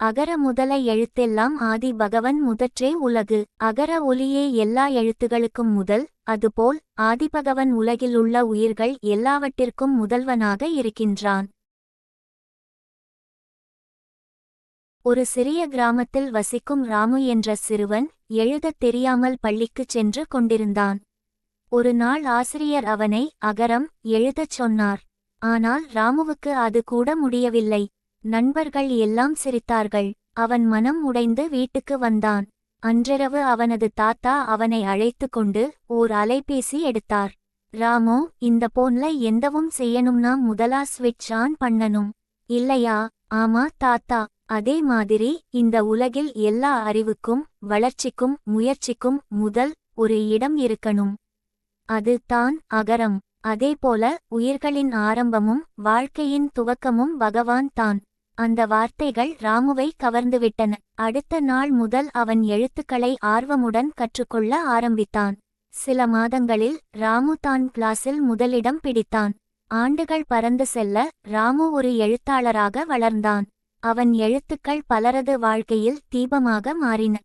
அகர முதல எழுத்தெல்லாம் ஆதி பகவன் முதற்றே உலகு. அகர ஒலியே எல்லா எழுத்துகளுக்கும் முதல். அதுபோல் ஆதிபகவன் உலகிலுள்ள உயிர்கள் எல்லாவற்றிற்கும் முதல்வனாக இருக்கின்றான். ஒரு சிறிய கிராமத்தில் வசிக்கும் ராமு என்ற சிறுவன் எழுதத் தெரியாமல் பள்ளிக்குச் சென்று கொண்டிருந்தான். ஒரு நாள் ஆசிரியர் அவனை அகரம் எழுதச் சொன்னார். ஆனால் ராமுவுக்கு அது கூட முடியவில்லை. நண்பர்கள் எல்லாம் சிரித்தார்கள். அவன் மனம் உடைந்து வீட்டுக்கு வந்தான். அன்றிரவு அவனது தாத்தா அவனை அழைத்து கொண்டு ஓர் அலைபேசி எடுத்தார். ராமு, இந்த போன்ல எந்தவும் செய்யணும்னா முதலா ஸ்விட்ச் ஆன் பண்ணணும் இல்லையா? ஆமா தாத்தா. அதே மாதிரி இந்த உலகில் எல்லா அறிவுக்கும் வளர்ச்சிக்கும் முயற்சிக்கும் முதல் ஒரு இடம் இருக்கணும். அது தான் அகரம். அதேபோல உயிர்களின் ஆரம்பமும் வாழ்க்கையின் துவக்கமும் பகவான் தான். அந்த வார்த்தைகள் ராமுவை கவர்ந்துவிட்டன. அடுத்த நாள் முதல் அவன் எழுத்துக்களை ஆர்வமுடன் கற்றுக்கொள்ள ஆரம்பித்தான். சில மாதங்களில் ராமு தான் கிளாஸில் முதலிடம் பிடித்தான். ஆண்டுகள் பறந்து செல்ல ராமு ஒரு எழுத்தாளராக வளர்ந்தான். அவன் எழுத்துக்கள் பலரது வாழ்க்கையில் தீபமாக மாறின.